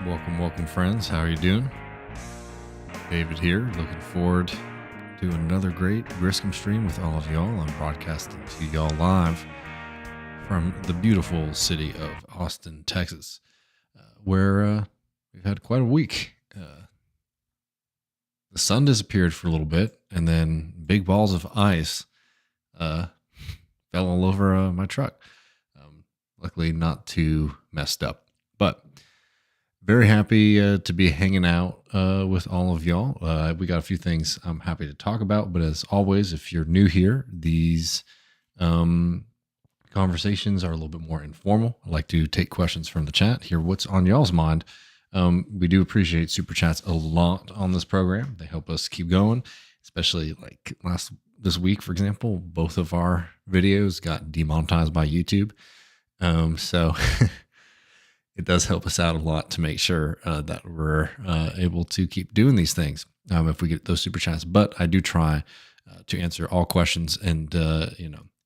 Welcome, friends. How are you doing? David here, looking forward to another great Griscom stream with all of y'all. I'm broadcasting to y'all live from the beautiful city of Austin, Texas, where we've had quite a week. The sun disappeared for a little bit, and then big balls of ice fell all over my truck. Luckily, not too messed up, but very happy to be hanging out with all of y'all. We got a few things I'm happy to talk about, but as always, if you're new here, these conversations are a little bit more informal. I like to take questions from the chat, hear what's on y'all's mind. We do appreciate super chats a lot on this program. They help us keep going, especially like this week, for example, both of our videos got demonetized by YouTube. So it does help us out a lot to make sure that we're able to keep doing these things if we get those super chats. But I do try to answer all questions. And,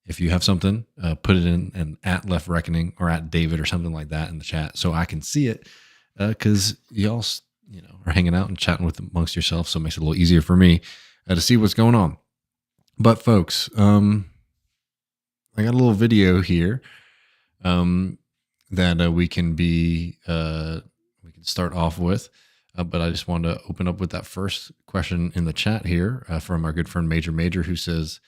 if you have something, put it in and at Left Reckoning or at David or something like that in the chat so I can see it, because y'all, are hanging out and chatting with amongst yourself. So it makes it a little easier for me to see what's going on. But folks, I got a little video here that we can start off with. But I just wanted to open up with that first question in the chat here from our good friend Major, who says,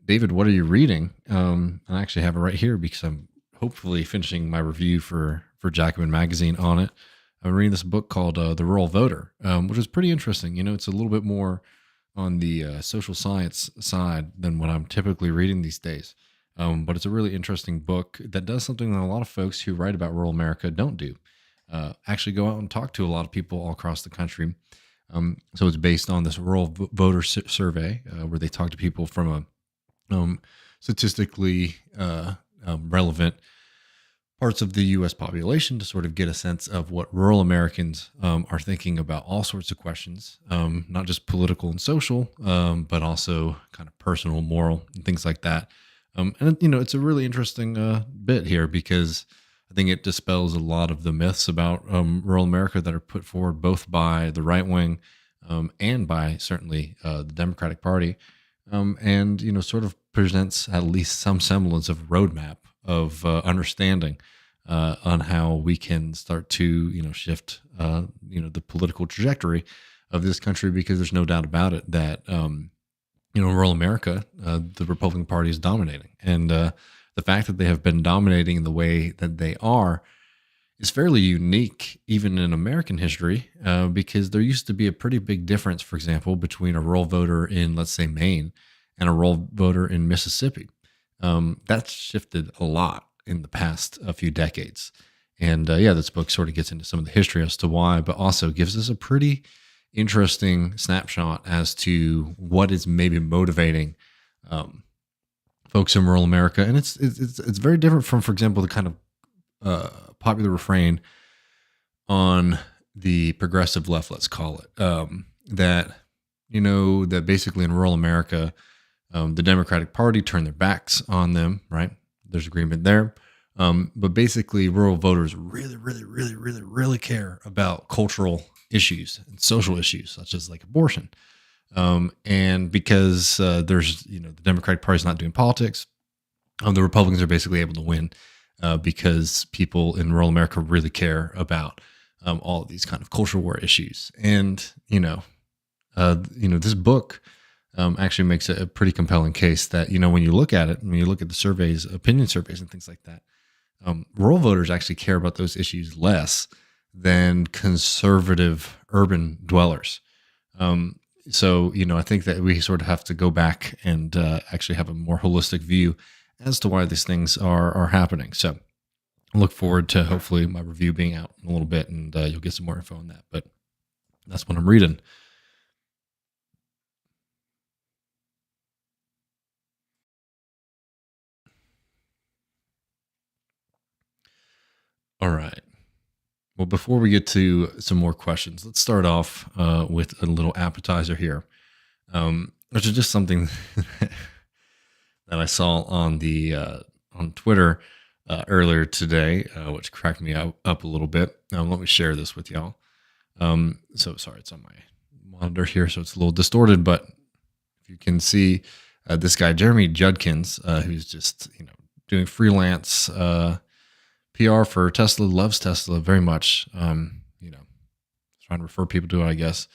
David, what are you reading? I actually have it right here because I'm hopefully finishing my review for Jacobin Magazine on it. I'm reading this book called The Rural Voter, which is pretty interesting. It's a little bit more on the social science side than what I'm typically reading these days. But it's a really interesting book that does something that a lot of folks who write about rural America don't do. Actually go out and talk to a lot of people all across the country. So it's based on this rural voter survey where they talk to people from a statistically relevant parts of the U.S. population to sort of get a sense of what rural Americans are thinking about all sorts of questions, not just political and social, but also kind of personal, moral, and things like that. And it's a really interesting bit here because I think it dispels a lot of the myths about rural America that are put forward both by the right wing and by certainly the Democratic Party, and sort of presents at least some semblance of roadmap of understanding on how we can start to shift the political trajectory of this country, because there's no doubt about it that rural America, the Republican Party is dominating. And the fact that they have been dominating in the way that they are is fairly unique, even in American history, because there used to be a pretty big difference, for example, between a rural voter in, let's say, Maine and a rural voter in Mississippi. That's shifted a lot in the past few decades. And this book sort of gets into some of the history as to why, but also gives us a pretty interesting snapshot as to what is maybe motivating folks in rural America. And it's very different from, for example, the kind of popular refrain on the progressive left, let's call it, that basically in rural America, the Democratic Party turned their backs on them, right? There's agreement there. But basically rural voters really, really, really, really, really care about cultural issues and social issues such as like abortion. And because there's, the Democratic Party is not doing politics, the Republicans are basically able to win because people in rural America really care about all of these kind of cultural war issues. And, this book actually makes a pretty compelling case that, when you look at it, when you look at the surveys, opinion surveys and things like that, rural voters actually care about those issues less than conservative urban dwellers. So, I think that we sort of have to go back and actually have a more holistic view as to why these things are happening. So I look forward to hopefully my review being out in a little bit, and you'll get some more info on that. But that's what I'm reading. All right. Well, before we get to some more questions, let's start off with a little appetizer here, which is just something that I saw on the on Twitter earlier today, which cracked me up a little bit. Let me share this with y'all. So sorry, it's on my monitor here, so it's a little distorted, but if you can see this guy, Jeremy Judkins, who's just, doing freelance PR for Tesla, loves Tesla very much. Trying to refer people to it, I guess.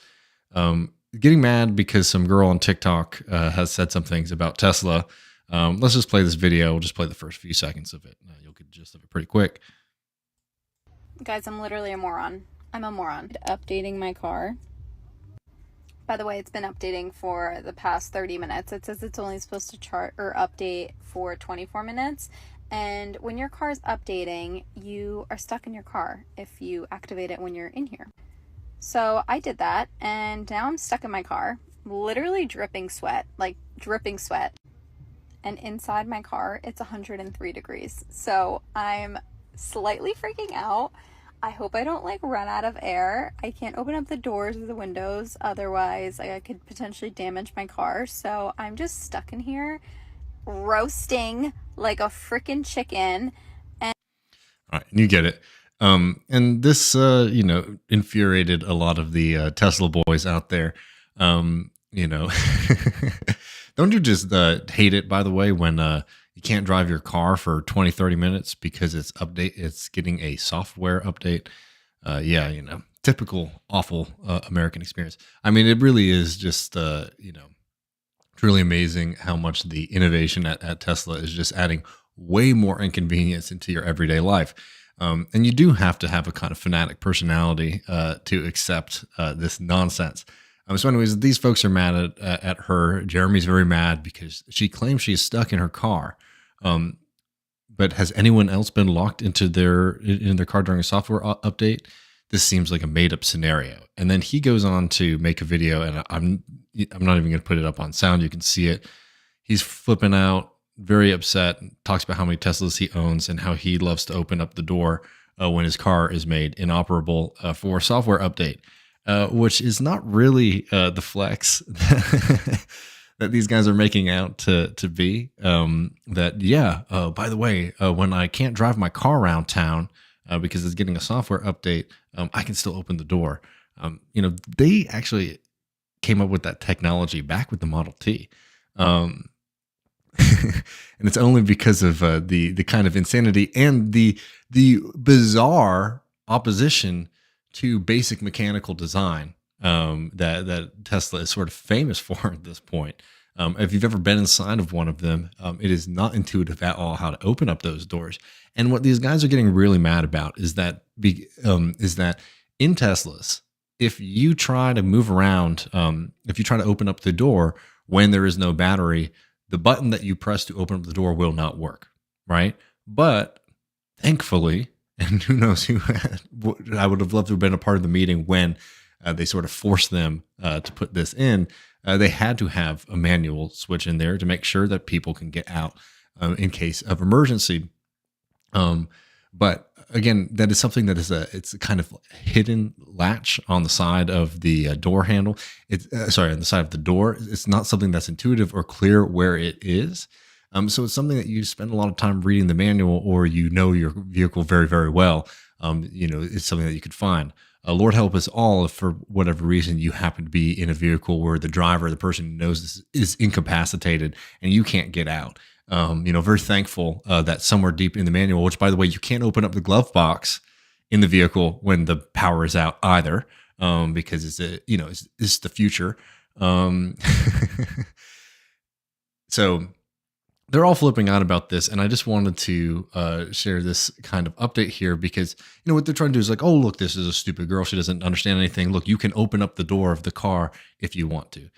Getting mad because some girl on TikTok has said some things about Tesla. Let's just play this video. We'll just play the first few seconds of it. You'll get the gist of it pretty quick. Guys, I'm literally a moron. I'm a moron. Updating my car. By the way, it's been updating for the past 30 minutes. It says it's only supposed to chart or update for 24 minutes. And when your car is updating, you are stuck in your car if you activate it when you're in here. So I did that, and now I'm stuck in my car, literally dripping sweat, like dripping sweat. And inside my car, it's 103 degrees. So I'm slightly freaking out. I hope I don't run out of air. I can't open up the doors or the windows. Otherwise, I could potentially damage my car. So I'm just stuck in here roasting like a freaking chicken. All right, you get it. And this, infuriated a lot of the Tesla boys out there. Don't you just hate it, by the way, when you can't drive your car for 20, 30 minutes because it's getting a software update? Typical awful American experience. I mean, it really is just, truly amazing how much the innovation at Tesla is just adding way more inconvenience into your everyday life. And you do have to have a kind of fanatic personality to accept this nonsense. So anyways, these folks are mad at her. Jeremy's very mad because she claims she's stuck in her car. But has anyone else been locked into their car during a software update? This seems like a made up scenario. And then he goes on to make a video, and I'm not even going to put it up on sound. You can see it. He's flipping out, very upset, talks about how many Teslas he owns and how he loves to open up the door when his car is made inoperable for a software update, which is not really the flex that these guys are making out to be. By the way, when I can't drive my car around town because it's getting a software update, I can still open the door. They actually came up with that technology back with the Model T. And it's only because of the kind of insanity and the bizarre opposition to basic mechanical design that Tesla is sort of famous for at this point. If you've ever been inside of one of them, it is not intuitive at all how to open up those doors. And what these guys are getting really mad about is that in Teslas, if you try to move around, if you try to open up the door when there is no battery, the button that you press to open up the door will not work, right? But thankfully, and who knows I would have loved to have been a part of the meeting when they sort of forced them to put this in. They had to have a manual switch in there to make sure that people can get out in case of emergency. But again, that is something that it's a kind of hidden latch on the side of the door handle. It's on the side of the door. It's not something that's intuitive or clear where it is. So it's something that you spend a lot of time reading the manual, or your vehicle very, very well. It's something that you could find. Lord help us all if for whatever reason you happen to be in a vehicle where the driver, the person who knows this, is incapacitated and you can't get out. Very thankful that somewhere deep in the manual, which by the way, you can't open up the glove box in the vehicle when the power is out either, because it's the future. So they're all flipping out about this, and I just wanted to share this kind of update here because what they're trying to do is like, oh look, this is a stupid girl, she doesn't understand anything. Look, you can open up the door of the car if you want to.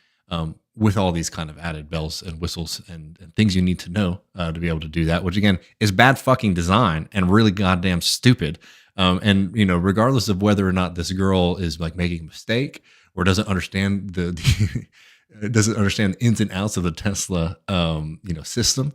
With all these kind of added bells and whistles and things you need to know to be able to do that, which again is bad fucking design and really goddamn stupid. Regardless of whether or not this girl is like making a mistake or doesn't understand doesn't understand the ins and outs of the Tesla, system,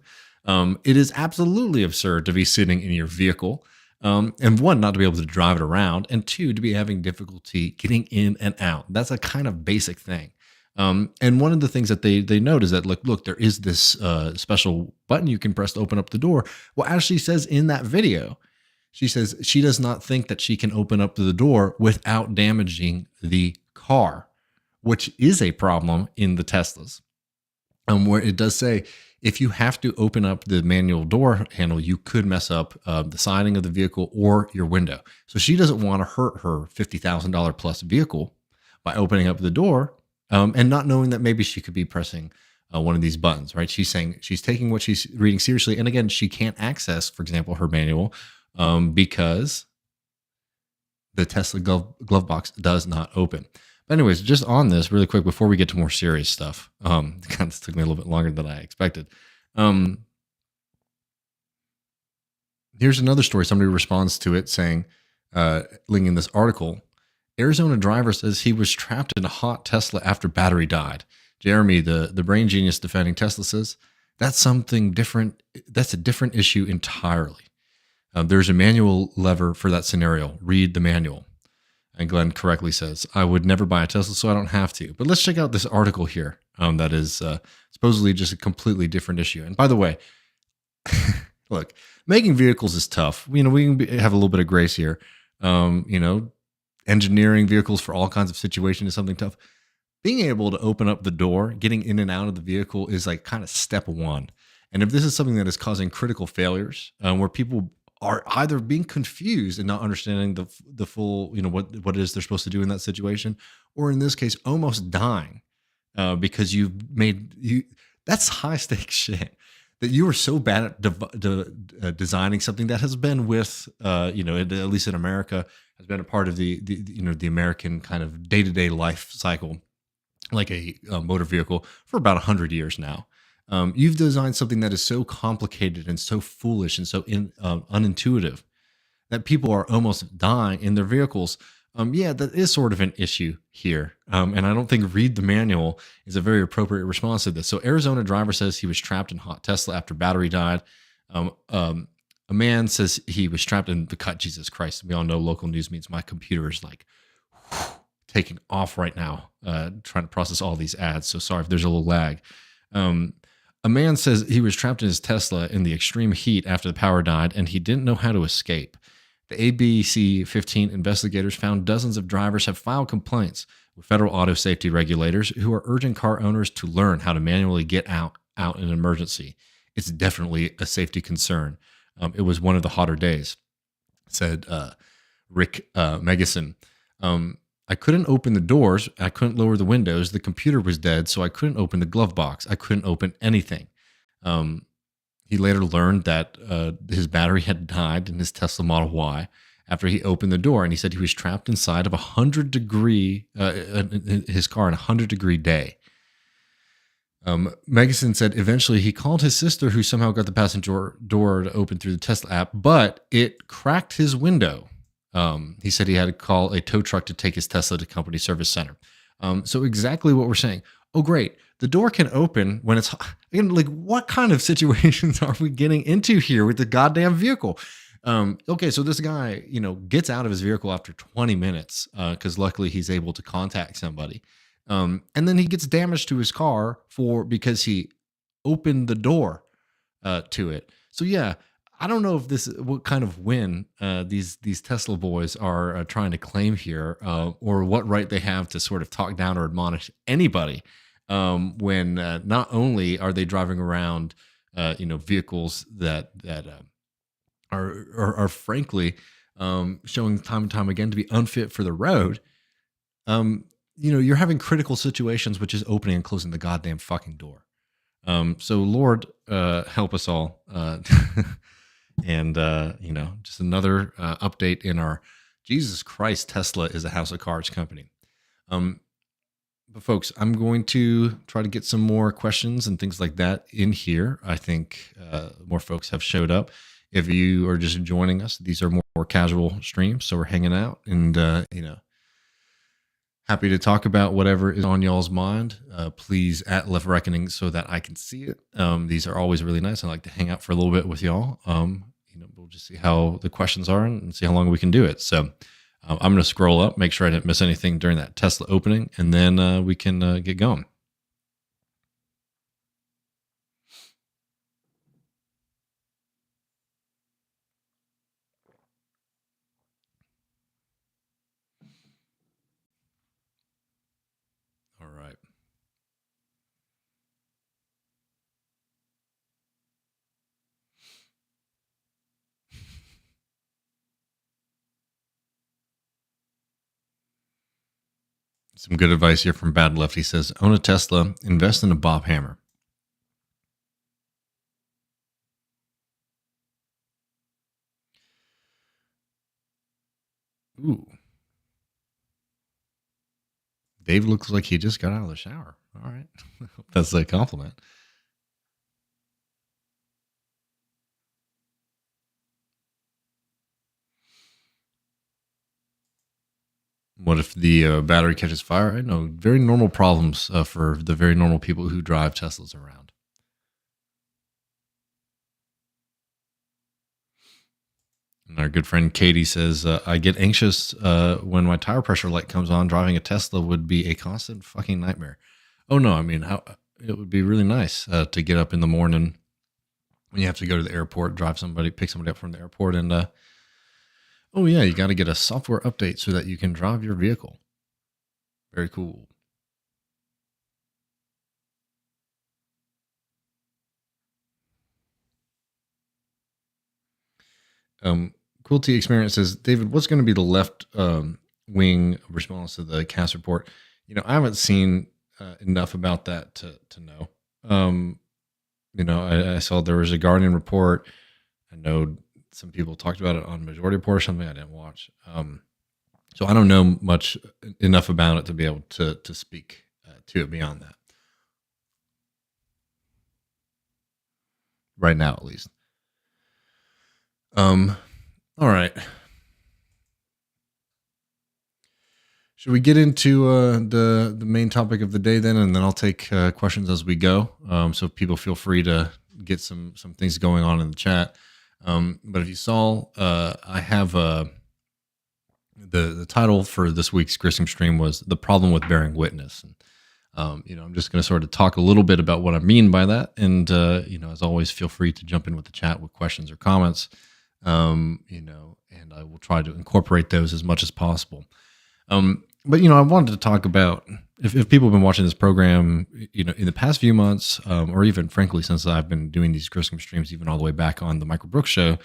it is absolutely absurd to be sitting in your vehicle. And one, not to be able to drive it around, and two, to be having difficulty getting in and out. That's a kind of basic thing. And one of the things that they note is that look, there is this special button you can press to open up the door. Well, as she says in that video, she says she does not think that she can open up the door without damaging the car, which is a problem in the Teslas. Where it does say if you have to open up the manual door handle, you could mess up the siding of the vehicle or your window. So she doesn't want to hurt her $50,000 plus vehicle by opening up the door and not knowing that maybe she could be pressing one of these buttons, right? She's saying she's taking what she's reading seriously. And again, she can't access, for example, her manual because the Tesla glove box does not open. But anyways, just on this really quick before we get to more serious stuff, this took me a little bit longer than I expected. Here's another story. Somebody responds to it saying, linking this article, Arizona driver says he was trapped in a hot Tesla after battery died. Jeremy, the brain genius defending Tesla, says that's something different. That's a different issue entirely. There's a manual lever for that scenario. Read the manual. And Glenn correctly says, I would never buy a Tesla, so I don't have to. But let's check out this article here that is supposedly just a completely different issue. And by the way, look, making vehicles is tough. We can have a little bit of grace here. Engineering vehicles for all kinds of situations is something tough. Being able to open up the door, getting in and out of the vehicle is like kind of step one. And if this is something that is causing critical failures, where people are either being confused and not understanding the full, what it is they're supposed to do in that situation, or in this case, almost dying because that's high stakes shit. That you are so bad at designing something that has been with, at least in America, has been a part of the American kind of day-to-day life cycle, like a motor vehicle for about 100 years now. You've designed something that is so complicated and so foolish and so unintuitive that people are almost dying in their vehicles. That is sort of an issue here. And I don't think read the manual is a very appropriate response to this. So Arizona driver says he was trapped in hot Tesla after battery died. A man says he was trapped in the cut. Jesus Christ. We all know local news means my computer is like taking off right now, trying to process all these ads. So sorry if there's a little lag. A man says he was trapped in his Tesla in the extreme heat after the power died, and he didn't know how to escape. The ABC 15 investigators found dozens of drivers have filed complaints with federal auto safety regulators who are urging car owners to learn how to manually get out in an emergency. It's definitely a safety concern. It was one of the hotter days, said Rick Megason. I couldn't open the doors. I couldn't lower the windows. The computer was dead, so I couldn't open the glove box. I couldn't open anything. He later learned that his battery had died in his Tesla Model Y after he opened the door, and he said he was trapped inside of his car in a 100-degree day. Megason said eventually he called his sister, who somehow got the passenger door to open through the Tesla app, but it cracked his window. He said he had to call a tow truck to take his Tesla to company service center. So exactly what we're saying. Oh, great. The door can open when it's again, like what kind of situations are we getting into here with the goddamn vehicle? Okay, so this guy, gets out of his vehicle after 20 minutes because luckily he's able to contact somebody. And then he gets damage to his car because he opened the door to it. So yeah, I don't know if what kind of win these Tesla boys are trying to claim here, or what right they have to sort of talk down or admonish anybody when not only are they driving around, vehicles that are frankly showing time and time again to be unfit for the road. You're having critical situations, which is opening and closing the goddamn fucking door. So Lord, help us all. And, just another update in our Jesus Christ, Tesla is a house of cards company. But folks, I'm going to try to get some more questions and things like that in here. I think more folks have showed up. If you are just joining us, these are more casual streams. So we're hanging out and, happy to talk about whatever is on y'all's mind. Please at Left Reckoning so that I can see it. These are always really nice. I like to hang out for a little bit with y'all. We'll just see how the questions are and see how long we can do it. So I'm going to scroll up, make sure I didn't miss anything during that Tesla opening, and then we can get going. All right. Some good advice here from Bad Left. He says, own a Tesla, invest in a Bob Hammer. Ooh. Dave looks like he just got out of the shower. All right. That's a compliment. What if the battery catches fire? I know, very normal problems for the very normal people who drive Teslas around. And our good friend Katie says, I get anxious when my tire pressure light comes on. Driving a Tesla would be a constant fucking nightmare. Oh, no. I mean, it would be really nice to get up in the morning when you have to go to the airport, pick somebody up from the airport, and oh yeah, you got to get a software update so that you can drive your vehicle. Very cool. Cool T Experience says, David, what's going to be the left wing response to the cast report? I haven't seen enough about that to know. I saw there was a Guardian report. I know some people talked about it on Majority Report or something I didn't watch. So I don't know enough about it to be able to speak to it beyond that. Right now, at least. All right. Should we get into the main topic of the day then, and then I'll take questions as we go. So people feel free to get some things going on in the chat. But if you saw, I have the title for this week's Griscom stream was "The Problem with Bearing Witness." And, I'm just going to sort of talk a little bit about what I mean by that. And, as always, feel free to jump in with the chat with questions or comments, and I will try to incorporate those as much as possible. But, I wanted to talk about if people have been watching this program, in the past few months, or even frankly, since I've been doing these Griscom streams, even all the way back on the Michael Brooks show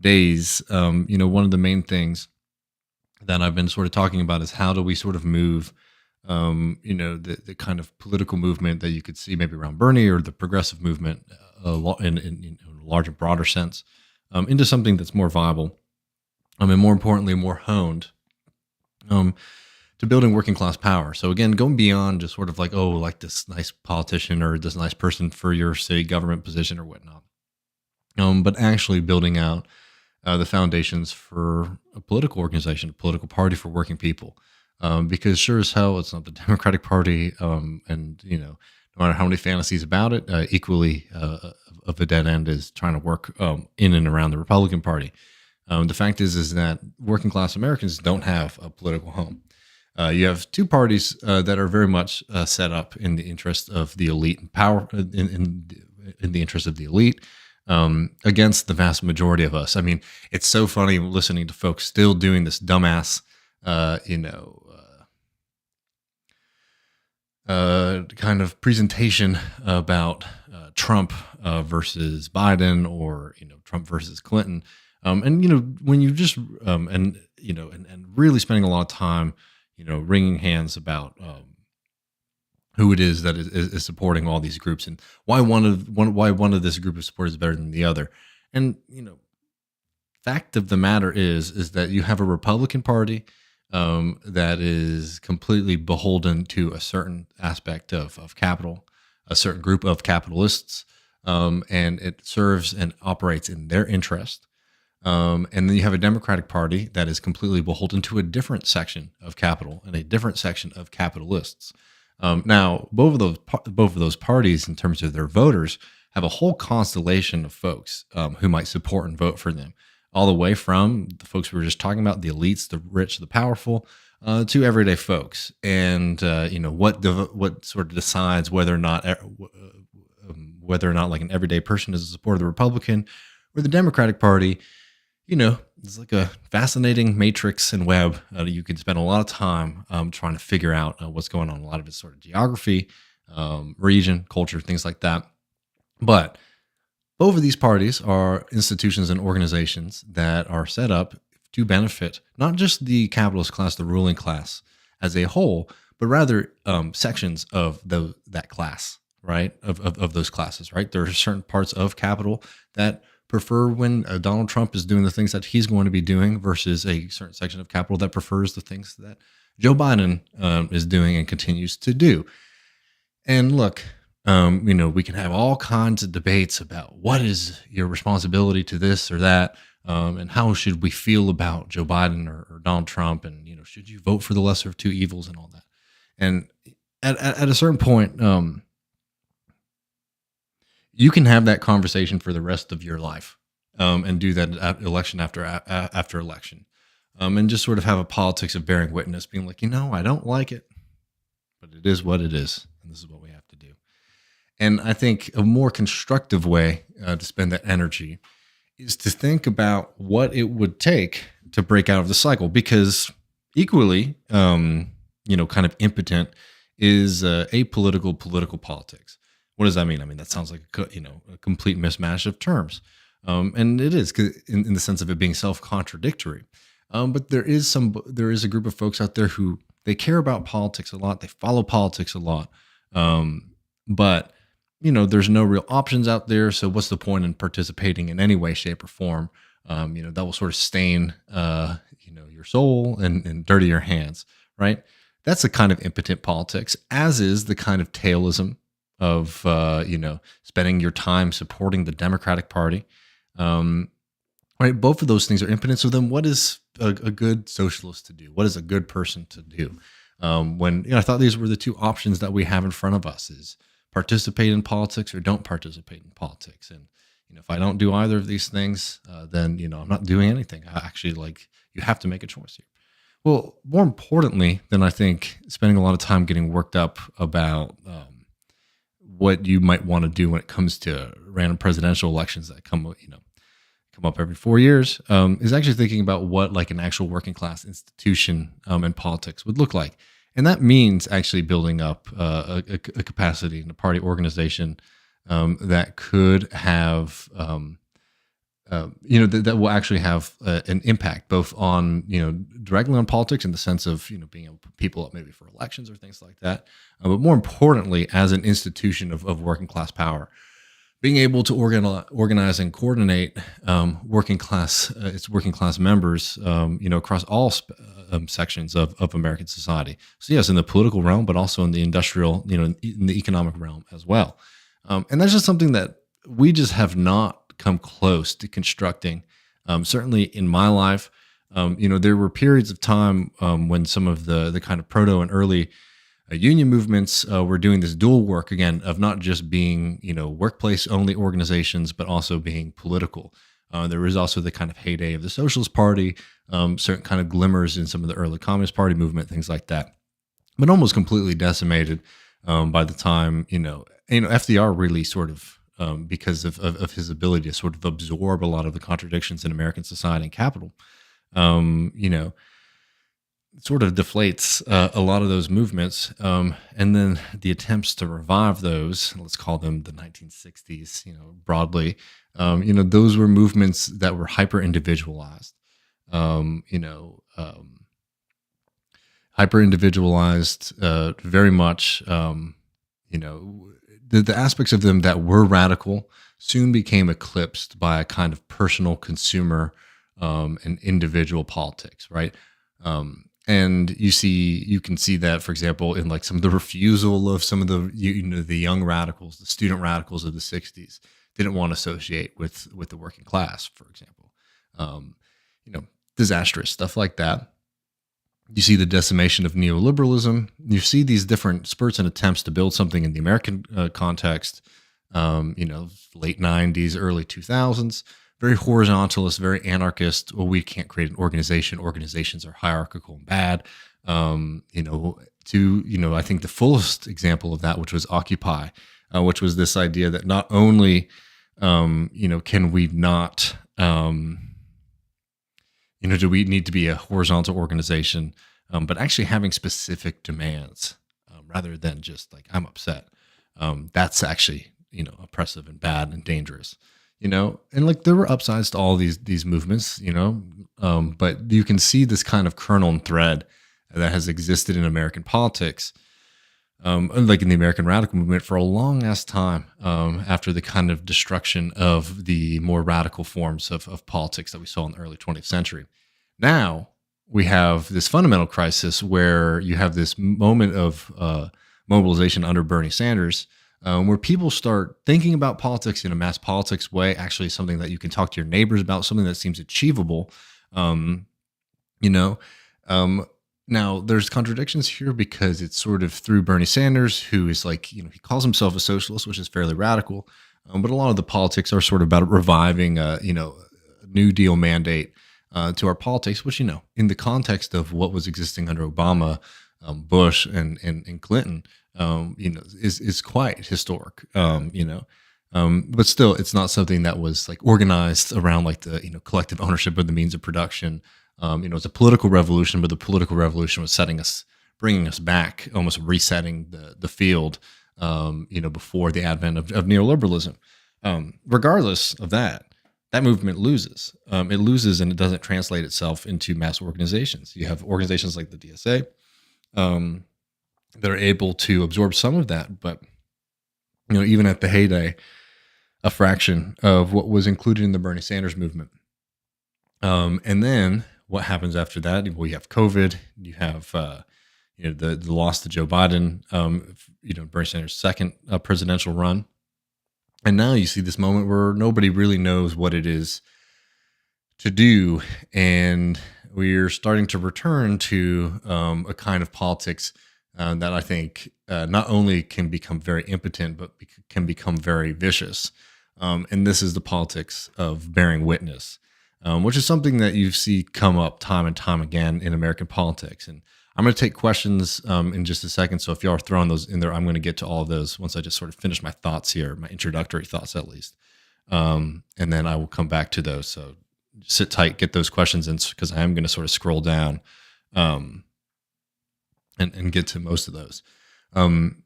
days, one of the main things that I've been sort of talking about is how do we sort of move, the kind of political movement that you could see maybe around Bernie or the progressive movement in a larger, broader sense, into something that's more viable, and more importantly, more honed, to building working class power. So again, going beyond just sort of like this nice politician or this nice person for your city government position or whatnot, but actually building out the foundations for a political organization, a political party for working people. Because sure as hell, it's not the Democratic Party, and no matter how many fantasies about it, equally of a dead end is trying to work in and around the Republican Party. The fact is that working class Americans don't have a political home. You have two parties that are very much set up in the interest of the elite and power, in the interest of the elite, against the vast majority of us. I mean, it's so funny listening to folks still doing this dumbass, kind of presentation about Trump versus Biden, or Trump versus Clinton, and when you just and really spending a lot of time wringing hands about who it is that is supporting all these groups, and why one of this group of supporters is better than the other. And fact of the matter is that you have a Republican Party that is completely beholden to a certain aspect of capital, a certain group of capitalists, and it serves and operates in their interest. And then you have a Democratic Party that is completely beholden to a different section of capital and a different section of capitalists. Now, both of those parties, in terms of their voters, have a whole constellation of folks who might support and vote for them. all the way from the folks we were just talking about, the elites, the rich, the powerful, to everyday folks. And what sort of decides whether or not like an everyday person is a supporter of the Republican or the Democratic Party. It's like a fascinating matrix and web. You can spend a lot of time trying to figure out what's going on. A lot of it's sort of geography, region, culture, things like that. But both of these parties are institutions and organizations that are set up to benefit not just the capitalist class, the ruling class as a whole, but rather sections of that class, right? Of those classes, right? There are certain parts of capital that prefer when Donald Trump is doing the things that he's going to be doing versus a certain section of capital that prefers the things that Joe Biden is doing and continues to do. And look, we can have all kinds of debates about what is your responsibility to this or that, and how should we feel about Joe Biden or Donald Trump, and should you vote for the lesser of two evils and all that. And at a certain point, you can have that conversation for the rest of your life, and do that election after election, and just sort of have a politics of bearing witness, being like, I don't like it, but it is what it is, and this is what we have to do. And I think a more constructive way to spend that energy is to think about what it would take to break out of the cycle, because equally, kind of impotent is apolitical political politics. What does that mean? I mean, that sounds like a complete mismatch of terms, and it is in the sense of it being self-contradictory. But there is a group of folks out there who they care about politics a lot. They follow politics a lot, but there's no real options out there. So what's the point in participating in any way, shape, or form? That will sort of stain, your soul and dirty your hands, right? That's the kind of impotent politics, as is the kind of tailism of, spending your time supporting the Democratic Party. Right? Both of those things are impotent. So then what is a good socialist to do? What is a good person to do? When I thought these were the two options that we have in front of us, is participate in politics or don't participate in politics. And, if I don't do either of these things, then, I'm not doing anything. I actually you have to make a choice here. Well, more importantly than I think spending a lot of time getting worked up about what you might want to do when it comes to random presidential elections that come up every 4 years, is actually thinking about what like an actual working class institution in politics would look like. And that means actually building up a capacity in a party organization that could have, that will actually have an impact both on, directly on politics in the sense of, being able to put people up maybe for elections or things like that. But more importantly, as an institution of working class power, being able to organize and coordinate working class members, across all sections of American society. So yes, in the political realm, but also in the industrial, in the economic realm as well. And that's just something that we just have not come close to constructing. Certainly in my life, there were periods of time when some of the kind of proto and early union movements were doing this dual work again of not just being, workplace only organizations, but also being political. There was also the kind of heyday of the Socialist Party, certain kind of glimmers in some of the early Communist Party movement, things like that, but almost completely decimated by the time, FDR really sort of, because of his ability to sort of absorb a lot of the contradictions in American society and capital, sort of deflates a lot of those movements. And then the attempts to revive those, let's call them the 1960s, broadly, those were movements that were hyper individualized, hyper individualized, very much, the aspects of them that were radical soon became eclipsed by a kind of personal consumer and individual politics, right? And you can see that, for example, in like some of the refusal of some of the the young radicals, the student radicals of the '60s, didn't want to associate with the working class, for example. Disastrous stuff like that. You see the decimation of neoliberalism. You see these different spurts and attempts to build something in the American context. Late '90s, early 2000s. very horizontalist, very anarchist. Well, we can't create an organization. Organizations are hierarchical and bad. I think the fullest example of that, which was Occupy, which was this idea that not only, can we not, do we need to be a horizontal organization, but actually having specific demands rather than just like, I'm upset. That's actually, oppressive and bad and dangerous. And like there were upsides to all these movements, but you can see this kind of kernel and thread that has existed in American politics, like in the American radical movement for a long ass time, after the kind of destruction of the more radical forms of politics that we saw in the early 20th century. Now we have this fundamental crisis where you have this moment of mobilization under Bernie Sanders, where people start thinking about politics in a mass politics way, actually something that you can talk to your neighbors about, something that seems achievable. Now there's contradictions here because it's sort of through Bernie Sanders, who is like, he calls himself a socialist, which is fairly radical. But a lot of the politics are sort of about reviving, a New Deal mandate to our politics, which, in the context of what was existing under Obama, Bush, and Clinton, is quite historic, but still, it's not something that was like organized around like the collective ownership of the means of production. It's a political revolution, but the political revolution was bringing us back, almost resetting the field, before the advent of neoliberalism. Regardless of that movement loses. It loses, and it doesn't translate itself into mass organizations. You have organizations like the DSA. That are able to absorb some of that, but even at the heyday, a fraction of what was included in the Bernie Sanders movement. And then what happens after that? Well, you have COVID, you have the loss to Joe Biden, Bernie Sanders' second presidential run, and now you see this moment where nobody really knows what it is to do, and we're starting to return to a kind of politics that I think not only can become very impotent, but can become very vicious. And this is the politics of bearing witness, which is something that you see come up time and time again in American politics. And I'm going to take questions in just a second. So if y'all are throwing those in there, I'm going to get to all of those once I just sort of finish my thoughts here, my introductory thoughts at least. And then I will come back to those. So sit tight, get those questions in, because I am going to sort of scroll down and get to most of those. Bearing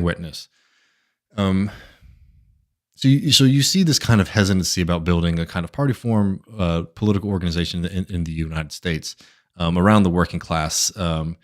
witness. So you see this kind of hesitancy about building a kind of party form, political organization in the United States around the working class, and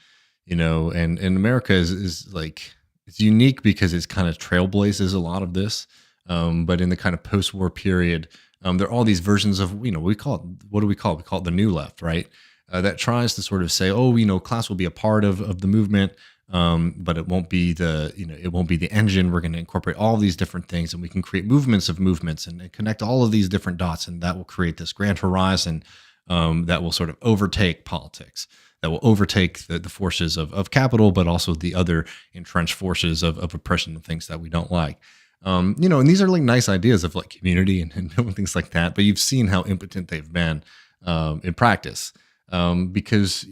America is like, it's unique because it's kind of trailblazes a lot of this. But in the kind of post-war period, there are all these versions of, what do we call it? We call it the new left, right? That tries to sort of say, class will be a part of the movement, but it won't be the engine. We're going to incorporate all these different things, and we can create movements of movements and connect all of these different dots, and that will create this grand horizon that will sort of overtake politics, that will overtake the forces of capital, but also the other entrenched forces of oppression and things that we don't like. And these are like nice ideas of like community and things like that, but you've seen how impotent they've been in practice. Because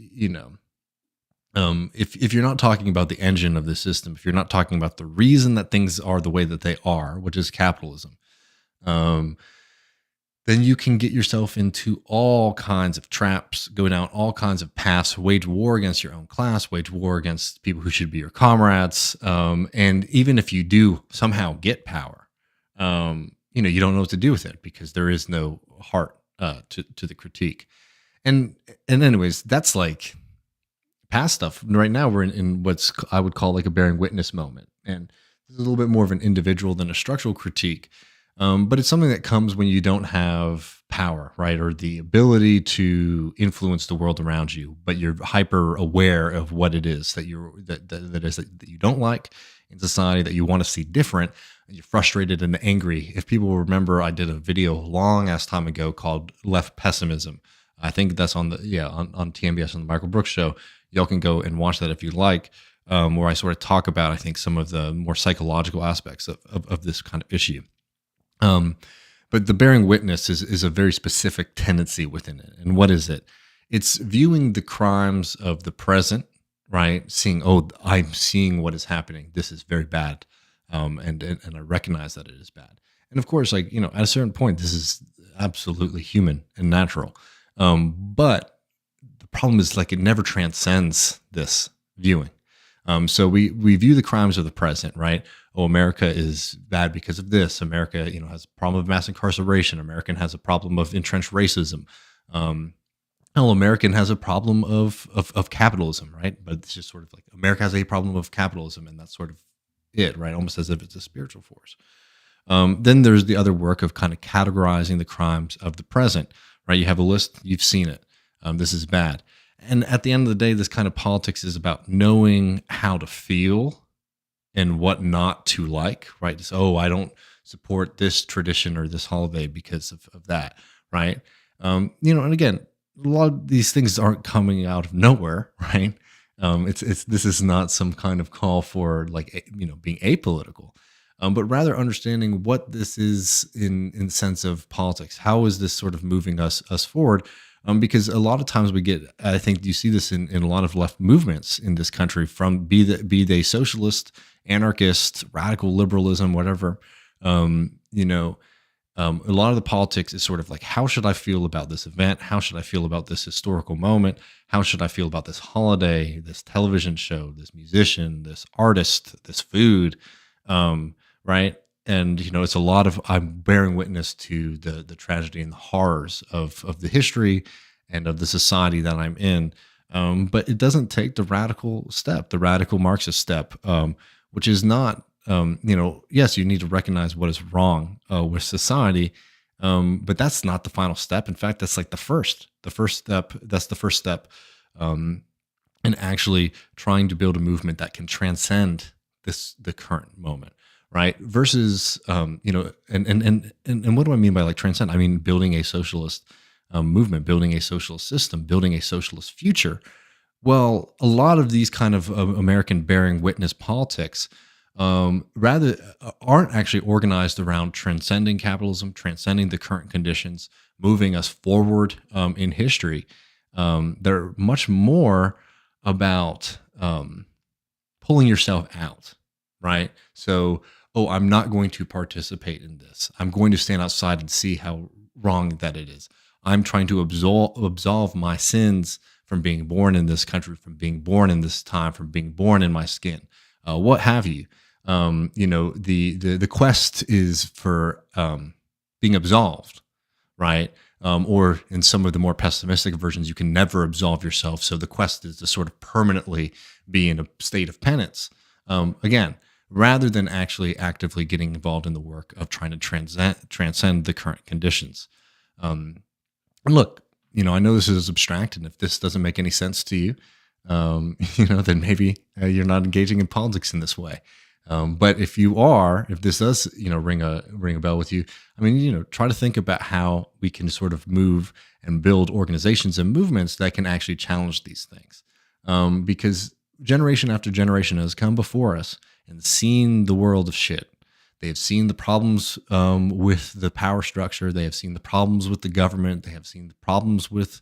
if you're not talking about the engine of the system, if you're not talking about the reason that things are the way that they are, which is capitalism, then you can get yourself into all kinds of traps, go down all kinds of paths, wage war against your own class, wage war against people who should be your comrades. And even if you do somehow get power, you don't know what to do with it because there is no heart to the critique. And anyways, that's like past stuff. Right now we're in what's I would call like a bearing witness moment. And this is a little bit more of an individual than a structural critique. But it's something that comes when you don't have power, right? Or the ability to influence the world around you, but you're hyper aware of what it is that that you don't like in society, that you want to see different. And you're frustrated and angry. If people remember, I did a video a long ass time ago called Left Pessimism. I think that's on TMBS on the Michael Brooks show. Y'all can go and watch that if you like, where I sort of talk about, I think, some of the more psychological aspects of this kind of issue. Um, but the bearing witness is a very specific tendency within it. And what is it? It's viewing the crimes of the present, right? Seeing, oh, I'm seeing what is happening. This is very bad. And I recognize that it is bad. And of course, like, at a certain point, this is absolutely human and natural. But the problem is, like, it never transcends this viewing. So we view the crimes of the present, right? Oh, America is bad because of this. America, has a problem of mass incarceration. American has a problem of entrenched racism. American has a problem of capitalism, right? But it's just sort of like America has a problem of capitalism, and that's sort of it, right? Almost as if it's a spiritual force. Then there's the other work of kind of categorizing the crimes of the present, right? You have a list, you've seen it. This is bad. And at the end of the day, this kind of politics is about knowing how to feel and what not to like, right? So, I don't support this tradition or this holiday because of that, right? And again, a lot of these things aren't coming out of nowhere, right? This is not some kind of call for, like, being apolitical, but rather understanding what this is in sense of politics. How is this sort of moving us forward? Because a lot of times I think you see this in a lot of left movements in this country, from be they socialist, anarchist, radical liberalism, whatever. A lot of the politics is sort of like, how should I feel about this event? How should I feel about this historical moment? How should I feel about this holiday, this television show, this musician, this artist, this food, right? And it's a lot of, I'm bearing witness to the tragedy and the horrors of the history and of the society that I'm in. But it doesn't take the radical step, the radical Marxist step, which is not, yes, you need to recognize what is wrong with society, but that's not the final step. In fact, that's like the first step. That's the first step in actually trying to build a movement that can transcend the current moment. Right. Versus, and what do I mean by, like, transcend? I mean, building a socialist movement, building a socialist system, building a socialist future. Well, a lot of these kind of American bearing witness politics rather aren't actually organized around transcending capitalism, transcending the current conditions, moving us forward in history. They're much more about pulling yourself out. Right. So, I'm not going to participate in this. I'm going to stand outside and see how wrong that it is. I'm trying to absolve my sins from being born in this country, from being born in this time, from being born in my skin, what have you. The quest is for being absolved, right? Or in some of the more pessimistic versions, you can never absolve yourself. So the quest is to sort of permanently be in a state of penance. Again, rather than actually actively getting involved in the work of trying to transcend the current conditions. And look, I know this is abstract, and if this doesn't make any sense to you, then maybe you're not engaging in politics in this way. But if this does, ring a bell with you, I mean, try to think about how we can sort of move and build organizations and movements that can actually challenge these things. Because generation after generation has come before us and seen the world of shit. They have seen the problems with the power structure. They have seen the problems with the government. They have seen the problems with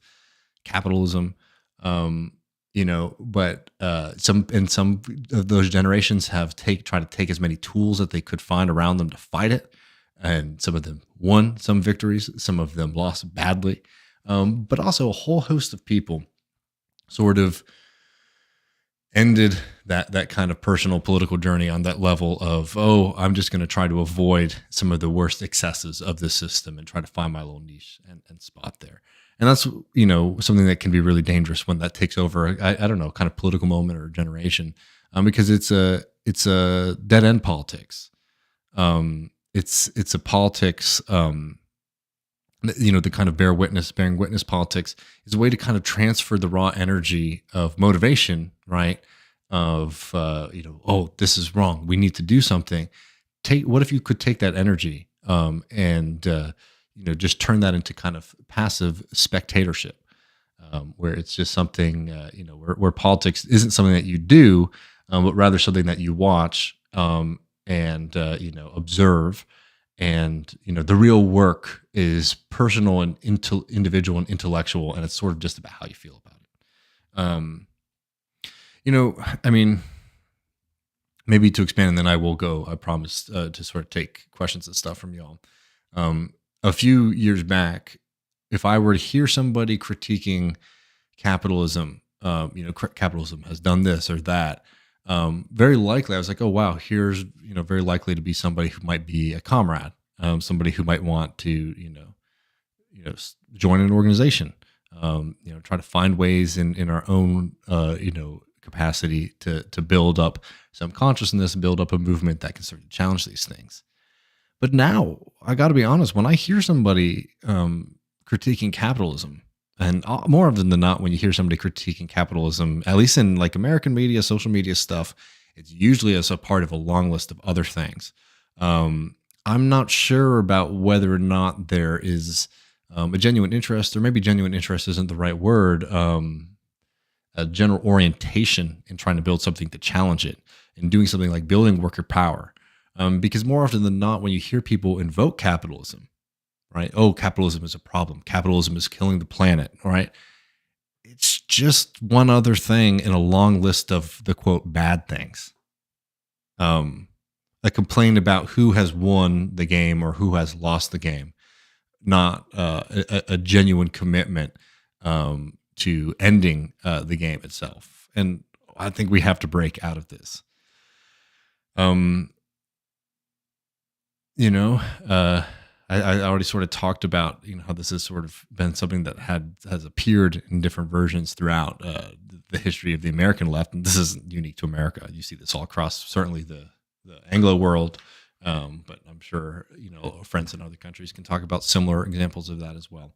capitalism. But some of those generations have tried to take as many tools that they could find around them to fight it. And some of them won some victories. Some of them lost badly. But also a whole host of people sort of ended that kind of personal political journey on that level of, I'm just going to try to avoid some of the worst excesses of the system and try to find my little niche and spot there. And that's, something that can be really dangerous when that takes over, I don't know, kind of political moment or generation, because it's a dead end politics. It's a politics, the kind of bearing witness politics is a way to kind of transfer the raw energy of motivation, right? Of, this is wrong. We need to do something. What if you could take that energy and just turn that into kind of passive spectatorship, where it's just something, where politics isn't something that you do, but rather something that you watch and observe and the real work is personal and individual and intellectual, and it's sort of just about how you feel about it. I mean, maybe to expand, and then I will go. I promise to sort of take questions and stuff from y'all. A few years back, if I were to hear somebody critiquing capitalism, capitalism has done this or that, very likely I was like, oh wow, here's very likely to be somebody who might be a comrade, somebody who might want to join an organization, try to find ways in our own capacity to build up some consciousness and build up a movement that can sort of challenge these things. But now I got to be honest, when I hear somebody critiquing capitalism, and more often than not, when you hear somebody critiquing capitalism, at least in like American media, social media stuff, it's usually as a part of a long list of other things. I'm not sure about whether or not there is a genuine interest, or maybe genuine interest isn't the right word, a general orientation in trying to build something to challenge it and doing something like building worker power. Because more often than not, when you hear people invoke capitalism, right? Oh, capitalism is a problem. Capitalism is killing the planet, right? It's just one other thing in a long list of the quote bad things. A complaint about who has won the game or who has lost the game, not a genuine commitment to ending the game itself. And I think we have to break out of this. I already sort of talked about how this has sort of been something that has appeared in different versions throughout the history of the American left, and this isn't unique to America. You see this all across certainly the Anglo world, but I'm sure friends in other countries can talk about similar examples of that as well.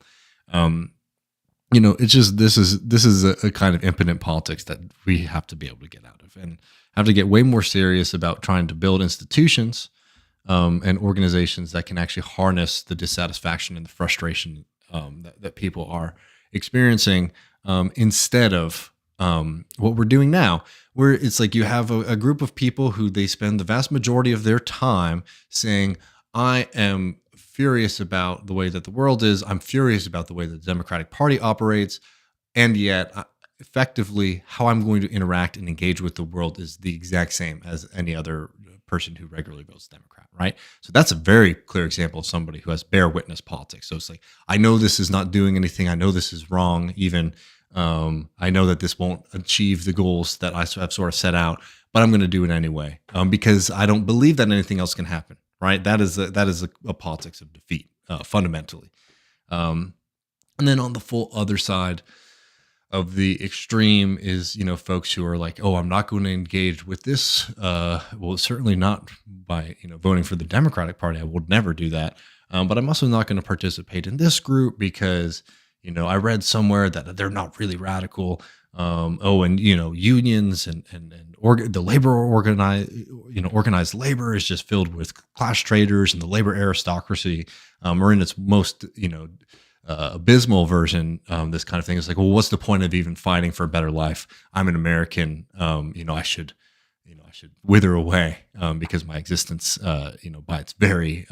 It's just this is a kind of impotent politics that we have to be able to get out of, and have to get way more serious about trying to build institutions and organizations that can actually harness the dissatisfaction and the frustration that people are experiencing, instead of what we're doing now, where it's like you have a group of people who they spend the vast majority of their time saying, I am furious about the way that the world is. I'm furious about the way that the Democratic Party operates. And yet, effectively, how I'm going to interact and engage with the world is the exact same as any other person who regularly votes Democrat, right? So that's a very clear example of somebody who has bear witness politics. So it's like, I know this is not doing anything. I know this is wrong. Even I know that this won't achieve the goals that I have sort of set out, but I'm going to do it anyway because I don't believe that anything else can happen, right? That is a politics of defeat, fundamentally. And then on the full other side of the extreme is, folks who are like, oh, I'm not going to engage with this. Well, certainly not by, voting for the Democratic Party. I would never do that. But I'm also not going to participate in this group because, I read somewhere that they're not really radical. And unions and the labor organized labor is just filled with class traders, and the labor aristocracy are in its most, abysmal version. This kind of thing is like, well, what's the point of even fighting for a better life? I'm an American. I should wither away because my existence, by its very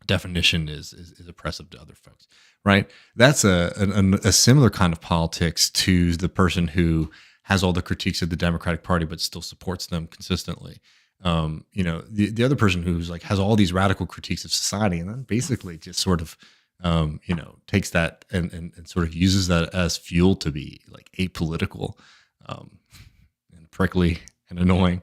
definition, is oppressive to other folks. Right? That's a similar kind of politics to the person who has all the critiques of the Democratic Party but still supports them consistently. The other person who's like has all these radical critiques of society and then basically just sort of takes that and sort of uses that as fuel to be like apolitical and prickly and annoying.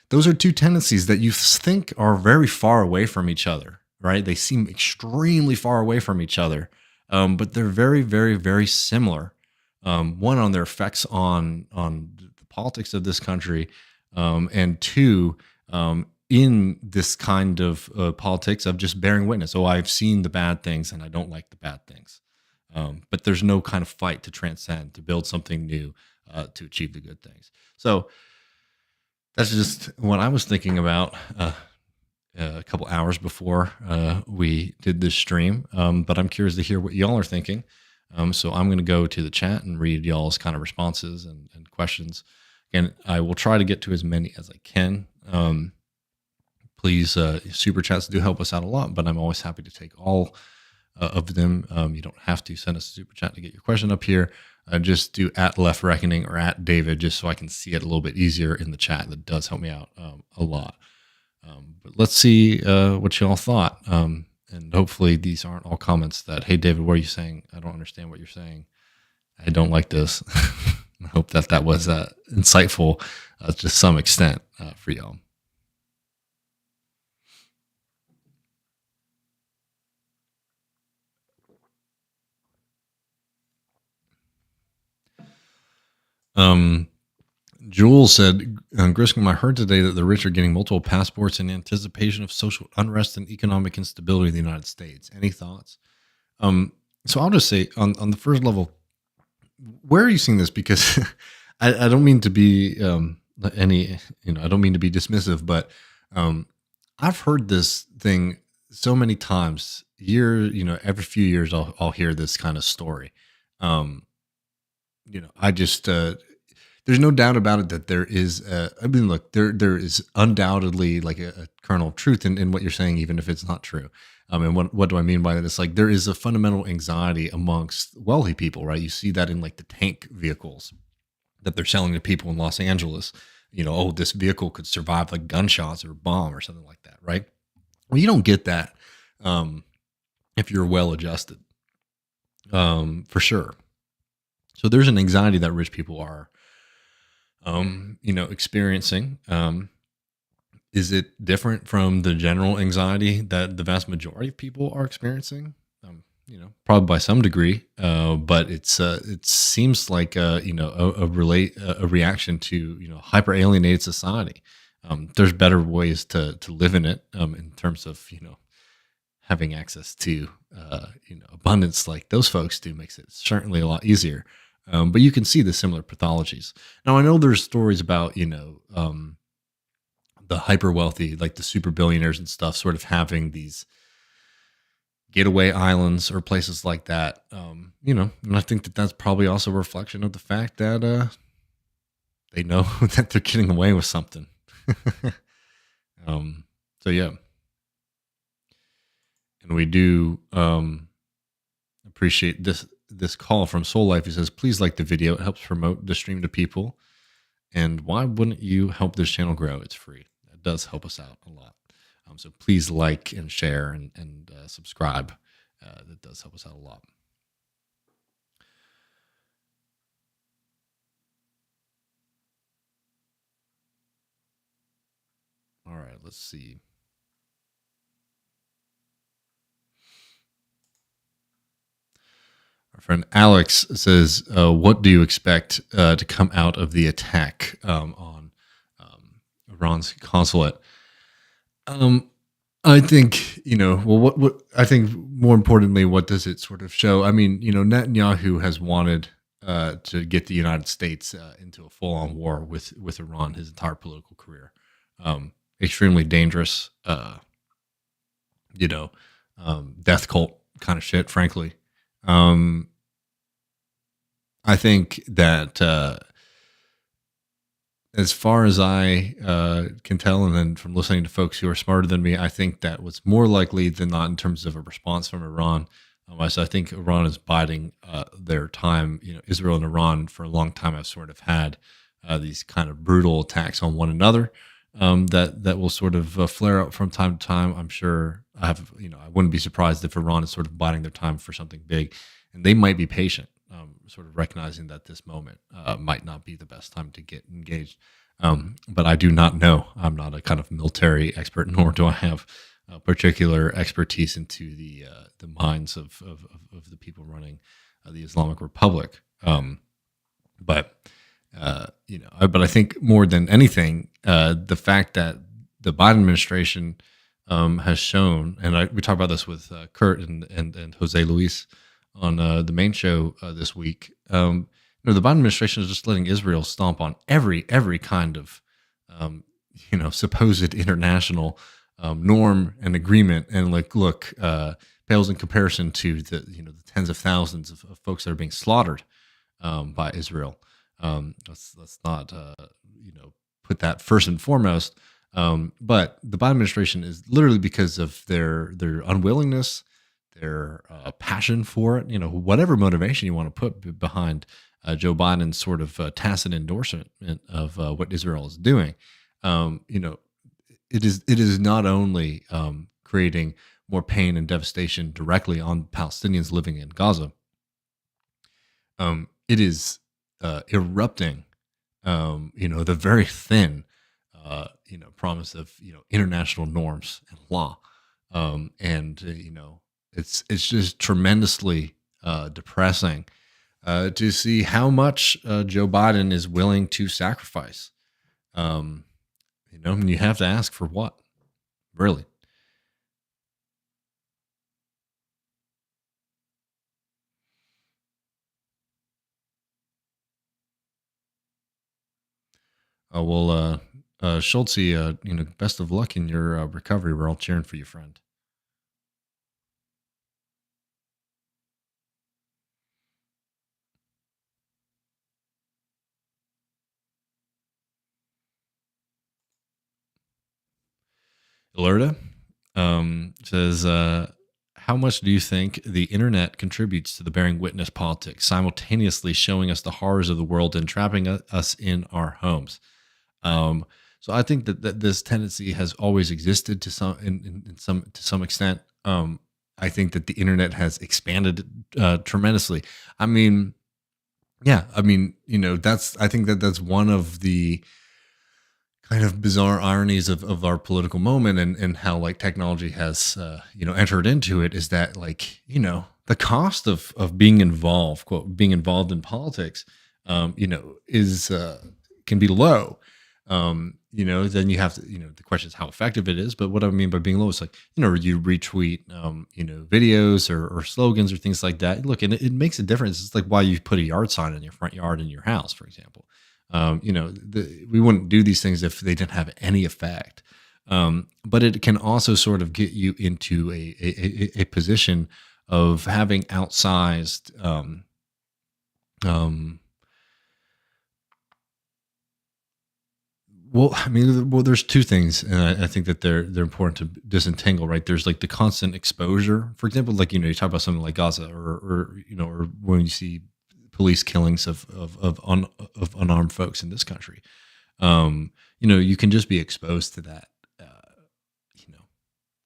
Those are two tendencies that you think are very far away from each other, right? They seem extremely far away from each other, but they're very, very, very similar. One, on their effects on the politics of this country, and two, in this kind of politics of just bearing witness. Oh, I've seen the bad things and I don't like the bad things. But there's no kind of fight to transcend, to build something new, to achieve the good things. So that's just what I was thinking about a couple hours before we did this stream. But I'm curious to hear what y'all are thinking. So I'm going to go to the chat and read y'all's kind of responses and questions. Again, I will try to get to as many as I can. Please, super chats do help us out a lot, but I'm always happy to take all of them. You don't have to send us a super chat to get your question up here. Just do at Left Reckoning or at David, just so I can see it a little bit easier in the chat. That does help me out a lot. But let's see what y'all thought. And hopefully these aren't all comments that, hey, David, what are you saying? I don't understand what you're saying. I don't like this. I hope that was insightful to some extent for y'all. Jules said, Griscom, I heard today that the rich are getting multiple passports in anticipation of social unrest and economic instability in the United States. Any thoughts? So I'll just say on the first level, where are you seeing this? Because I don't mean to be I don't mean to be dismissive, but I've heard this thing so many times. Every few years I'll hear this kind of story. I just there's no doubt about it that there is. Look, there is undoubtedly like a kernel of truth in what you're saying, even if it's not true. And what do I mean by that? It's like there is a fundamental anxiety amongst wealthy people, right? You see that in like the tank vehicles that they're selling to people in Los Angeles. Oh, this vehicle could survive like gunshots or a bomb or something like that, right? Well, you don't get that if you're well adjusted, for sure. So there's an anxiety that rich people are experiencing. Is it different from the general anxiety that the vast majority of people are experiencing? Probably by some degree, but it seems like a reaction to hyper alienated society. There's better ways to live in it in terms of having access to abundance like those folks do makes it certainly a lot easier. But you can see the similar pathologies. Now, I know there's stories about, the hyper wealthy, like the super billionaires and stuff, sort of having these getaway islands or places like that. And I think that that's probably also a reflection of the fact that they know that they're getting away with something. So, yeah. And we do appreciate this call from Soul Life. He says, please like the video. It helps promote the stream to people. And why wouldn't you help this channel grow? It's free. That does help us out a lot. So please like and share and subscribe. That does help us out a lot. All right, let's see. Our friend Alex says, what do you expect to come out of the attack on Iran's consulate? I think, what I think more importantly, what does it sort of show? I mean, Netanyahu has wanted to get the United States into a full-on war with Iran his entire political career. Extremely dangerous, death cult kind of shit, frankly. I think that as far as I can tell, and then from listening to folks who are smarter than me, I think that what's more likely than not in terms of a response from Iran. So I think Iran is biding their time. Israel and Iran for a long time have sort of had these kind of brutal attacks on one another that will sort of flare up from time to time. I'm sure I wouldn't be surprised if Iran is sort of biding their time for something big, and they might be patient. Sort of recognizing that this moment might not be the best time to get engaged. But I do not know. I'm not a kind of military expert, nor do I have particular expertise into the minds of the people running the Islamic Republic. But I think more than anything, the fact that the Biden administration has shown, and we talked about this with Kurt and Jose Luis on the main show this week. The Biden administration is just letting Israel stomp on every kind of supposed international norm and agreement, and look, pales in comparison to the tens of thousands of folks that are being slaughtered by Israel. Let's not put that first and foremost. But the Biden administration is literally because of their unwillingness, their passion for it. Whatever motivation you want to put behind Joe Biden's sort of tacit endorsement of what Israel is doing. Um, you know, it is not only creating more pain and devastation directly on Palestinians living in Gaza. It is erupting. The very thin, promise of international norms and law, and it's just tremendously depressing to see how much Joe Biden is willing to sacrifice. Um, and you have to ask for what, really. Well, Schultze, best of luck in your recovery. We're all cheering for you, friend. Alerta says, how much do you think the internet contributes to the bearing witness politics, simultaneously showing us the horrors of the world and trapping us in our homes? Um, so I think that this tendency has always existed to some extent. I think that the internet has expanded tremendously. I mean, yeah, I mean, I think that's one of the kind of bizarre ironies of our political moment, and how like technology has entered into it, is that like the cost of being involved, quote, being involved in politics, is can be low. Then you have to, the question is how effective it is. But what I mean by being low is like, you retweet, videos or slogans or things like that. Look, and it makes a difference. It's like why you put a yard sign in your front yard in your house, for example. We wouldn't do these things if they didn't have any effect. But it can also sort of get you into a position of having outsized, um, well, I mean, there's two things, and I think that they're important to disentangle. Right? There's like the constant exposure. For example, like you talk about something like Gaza, or when you see police killings of unarmed folks in this country. You can just be exposed to that. You know,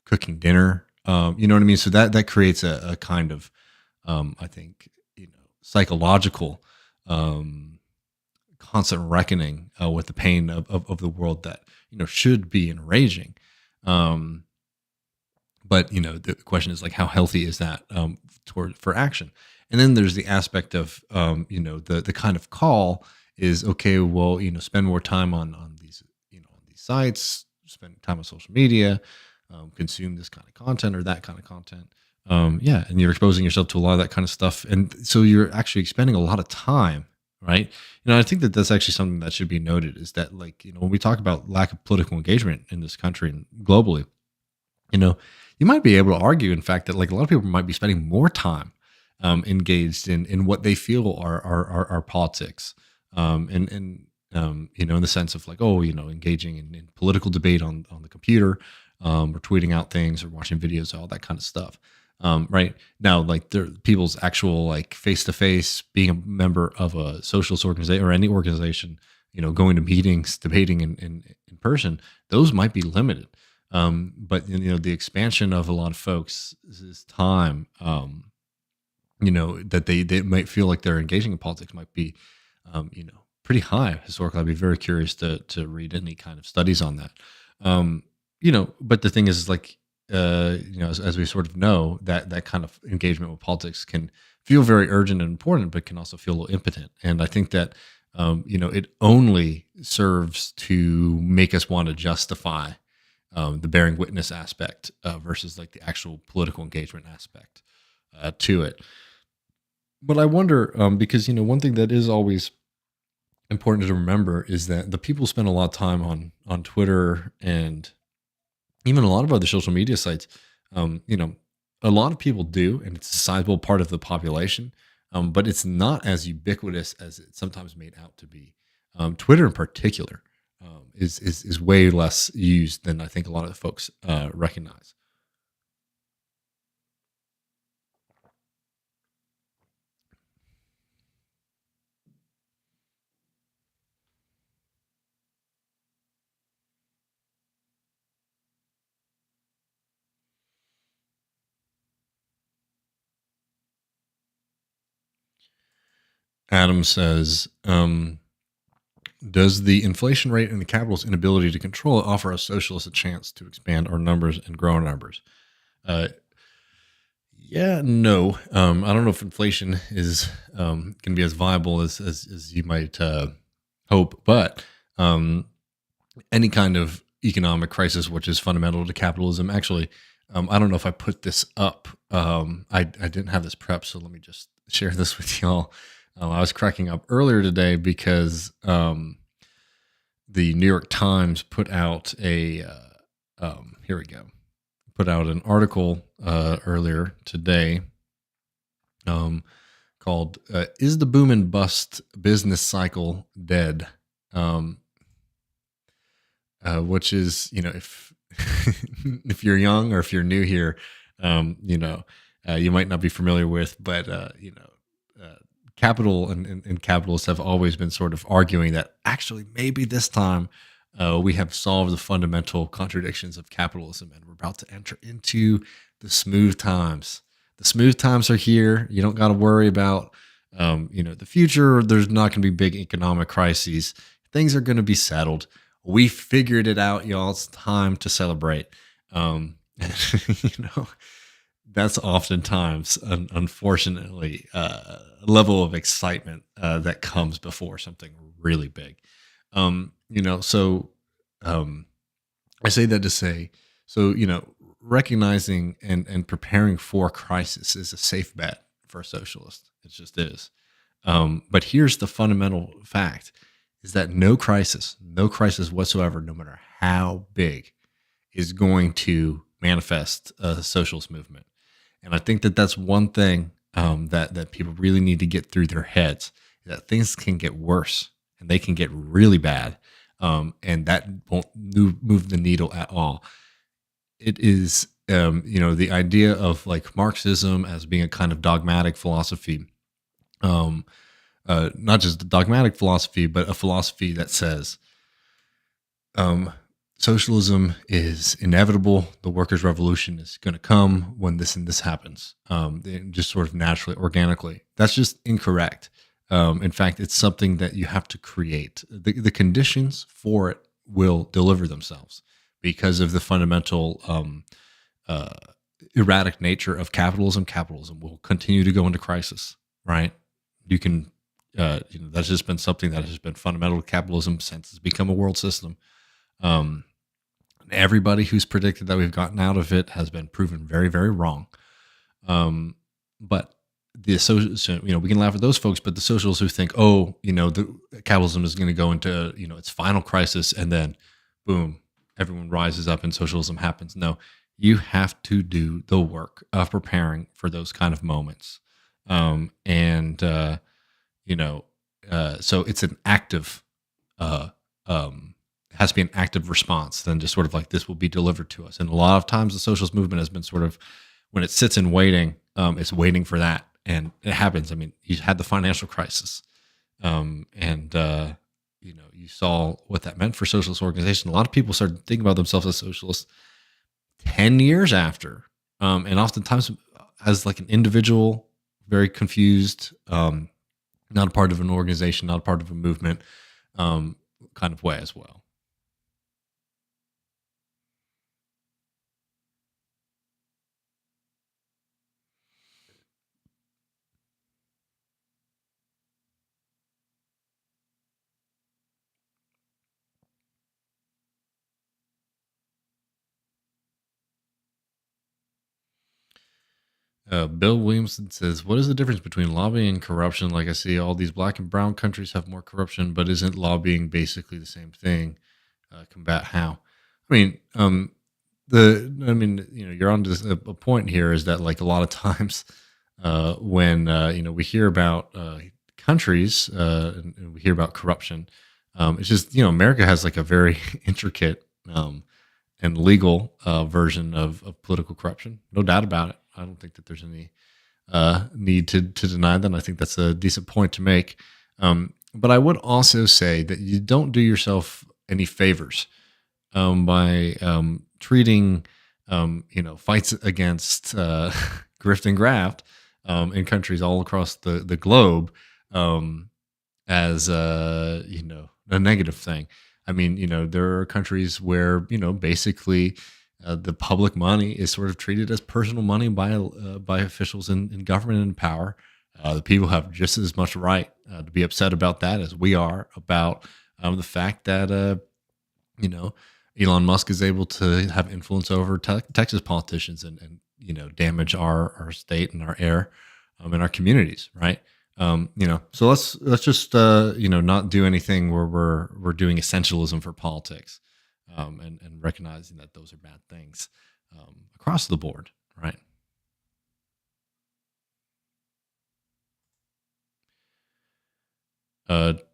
Cooking dinner. You know what I mean? So that creates a kind of, I think, psychological. Constant reckoning with the pain of the world that should be enraging. Um, but the question is like how healthy is that toward for action? And then there's the aspect of the kind of call is okay. Well, spend more time on these on these sites, spend time on social media, consume this kind of content or that kind of content. Yeah, and you're exposing yourself to a lot of that kind of stuff, and so you're actually spending a lot of time, right? I think that that's actually something that should be noted is that, like, when we talk about lack of political engagement in this country and globally, you know, you might be able to argue, in fact, that like a lot of people might be spending more time engaged in what they feel are politics, in the sense of like, oh, engaging in political debate on the computer, or tweeting out things or watching videos, all that kind of stuff. Right now, like people's actual like face to face, being a member of a socialist organization or any organization, going to meetings, debating in person, those might be limited. But the expansion of a lot of folks' time, that they might feel like they're engaging in politics might be, pretty high historically. I'd be very curious to read any kind of studies on that. But the thing is like, as we sort of know, that kind of engagement with politics can feel very urgent and important, but can also feel a little impotent. And I think that, it only serves to make us want to justify the bearing witness aspect versus like the actual political engagement aspect to it. But I wonder, because one thing that is always important to remember is that the people spend a lot of time on Twitter and even a lot of other social media sites. A lot of people do, and it's a sizable part of the population, but it's not as ubiquitous as it's sometimes made out to be. Twitter in particular. is way less used than I think a lot of the folks recognize. Adam says, does the inflation rate and the capital's inability to control it offer us socialists a chance to expand our numbers and grow our numbers? Yeah, no. I don't know if inflation is going to be as viable as you might hope, but any kind of economic crisis, which is fundamental to capitalism, actually, I don't know if I put this up. I didn't have this prep, so let me just share this with y'all. I was cracking up earlier today because the New York Times put out here we go, put out an article earlier today called "Is the Boom and Bust Business Cycle Dead?" Which is, if if you're young or if you're new here, you might not be familiar with, but capital and capitalists have always been sort of arguing that actually maybe this time we have solved the fundamental contradictions of capitalism and we're about to enter into the smooth times. The smooth times are here. You don't got to worry about the future. There's not going to be big economic crises. Things are going to be settled. We figured it out, y'all. It's time to celebrate. That's oftentimes, unfortunately, a level of excitement that comes before something really big. So I say that to say, so, recognizing and preparing for crisis is a safe bet for a socialist. It just is. But here's the fundamental fact is that no crisis whatsoever, no matter how big, is going to manifest a socialist movement. And I think that that's one thing that people really need to get through their heads, that things can get worse and they can get really bad. And that won't move the needle at all. It is, the idea of like Marxism as being a kind of dogmatic philosophy, not just a dogmatic philosophy, but a philosophy that says socialism is inevitable. The workers' revolution is going to come when this and this happens, just sort of naturally, organically. That's just incorrect. In fact, it's something that you have to create. The conditions for it will deliver themselves because of the fundamental erratic nature of capitalism. Capitalism will continue to go into crisis, right? You can that's just been something that has been fundamental to capitalism since it's become a world system. Everybody who's predicted that we've gotten out of it has been proven very, very wrong. But we can laugh at those folks, but the socialists who think, the capitalism is going to go into, its final crisis and then boom, everyone rises up and socialism happens. No, you have to do the work of preparing for those kind of moments. So it's an active, it has to be an active response than just sort of like this will be delivered to us. And a lot of times the socialist movement has been sort of, when it sits in waiting, it's waiting for that. And it happens. I mean, you had the financial crisis. You saw what that meant for socialist organization. A lot of people started thinking about themselves as socialists 10 years after. And oftentimes as like an individual, very confused, not a part of an organization, not a part of a movement, kind of way as well. Bill Williamson says, what is the difference between lobbying and corruption? Like I see all these black and brown countries have more corruption, but isn't lobbying basically the same thing? Combat how? I mean, you're on to a point here is that like a lot of times when, we hear about countries and we hear about corruption, It's just, America has like a very intricate and legal version of political corruption. No doubt about it. I don't think that there's any need to deny that. I think that's a decent point to make. But I would also say that you don't do yourself any favors by treating fights against grift and graft in countries all across the globe um, as a negative thing. I mean, there are countries where basically the public money is sort of treated as personal money by officials in government and in power. The people have just as much right to be upset about that as we are about the fact that you know Elon Musk is able to have influence over Texas politicians and damage our state and our air and our communities, right? So let's just not do anything where we're doing essentialism for politics, and recognizing that those are bad things across the board, right?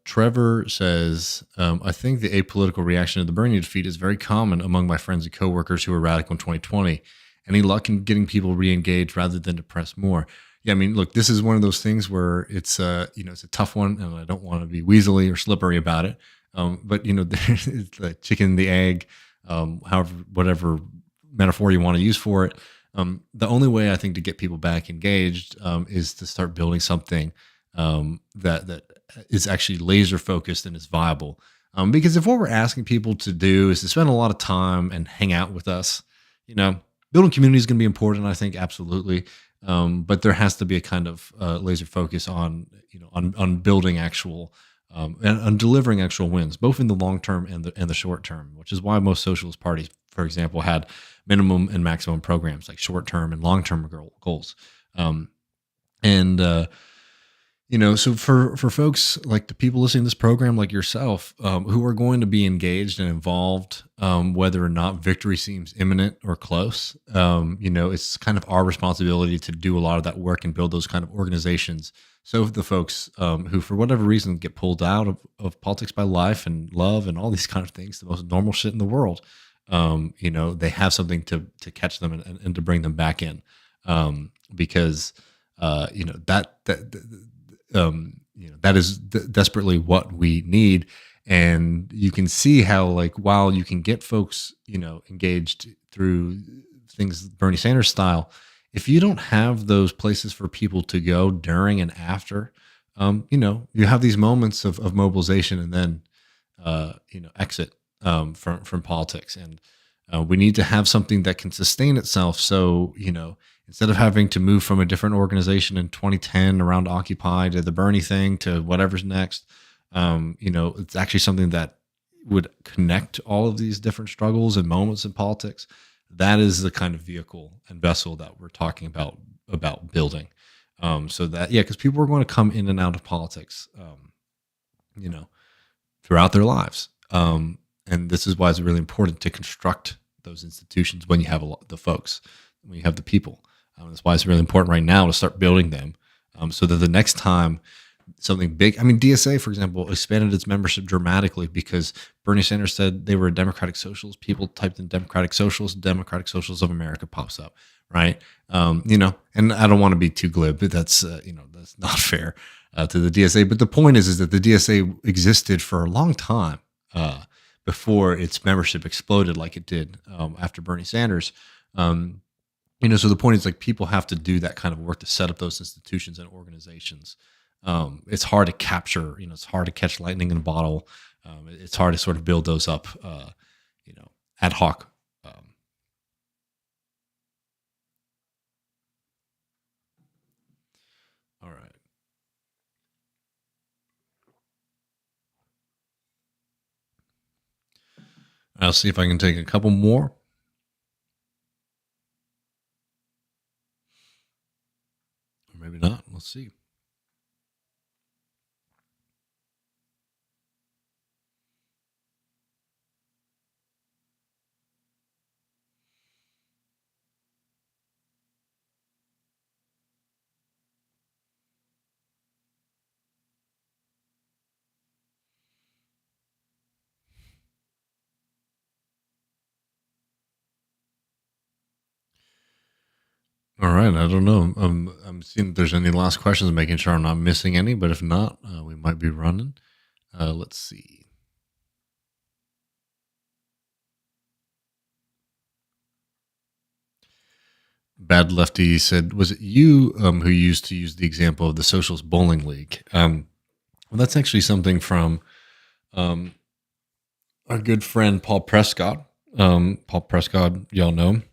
Trevor says, I think the apolitical reaction to the Bernie defeat is very common among my friends and coworkers who were radical in 2020. Any luck in getting people re-engaged rather than depressed more? Yeah, I mean, look, this is one of those things where it's a tough one, and I don't want to be weaselly or slippery about it. But there's the chicken, the egg, however, whatever metaphor you want to use for it. The only way I think to get people back engaged is to start building something that is actually laser focused and is viable. Because if what we're asking people to do is to spend a lot of time and hang out with us, building community is going to be important. I think absolutely, but there has to be a kind of laser focus on on building actual and on delivering actual wins, both in the long term and the short term. Which is why most socialist parties, for example, had minimum and maximum programs like short term and long term goals. And so for folks like the people listening to this program, like yourself, who are going to be engaged and involved, whether or not victory seems imminent or close, it's kind of our responsibility to do a lot of that work and build those kind of organizations. So the folks who, for whatever reason, get pulled out of politics by life and love and all these kind of things, the most normal shit in the world, they have something to catch them and to bring them back in, because that is desperately what we need. And you can see how, like, while you can get folks engaged through things Bernie Sanders style, if you don't have those places for people to go during and after, you have these moments of mobilization and then exit from politics. And we need to have something that can sustain itself. So instead of having to move from a different organization in 2010 around Occupy to the Bernie thing to whatever's next, it's actually something that would connect all of these different struggles and moments in politics. That is the kind of vehicle and vessel that we're talking about building. So that, yeah, because people are going to come in and out of politics, throughout their lives. And this is why it's really important to construct those institutions when you have the folks, when you have the people. That's why it's really important right now to start building them, so that the next time something big, I mean, DSA, for example, expanded its membership dramatically because Bernie Sanders said they were a Democratic Socialist. People typed in Democratic Socialists of America pops up, right? And I don't want to be too glib, but that's not fair to the DSA. But the point is that the DSA existed for a long time before its membership exploded like it did after Bernie Sanders. So the point is, like, people have to do that kind of work to set up those institutions and organizations. It's hard to capture, it's hard to catch lightning in a bottle. It's hard to sort of build those up, ad hoc. All right. I'll see if I can take a couple more. Or maybe not. Let's see. All right. I don't know. I'm seeing if there's any last questions, making sure I'm not missing any. But if not, we might be running. Let's see. Bad Lefty said, "Was it you who used to use the example of the Socialist Bowling League?" Well, that's actually something from um, our good friend Paul Prescott. Paul Prescott, y'all know him.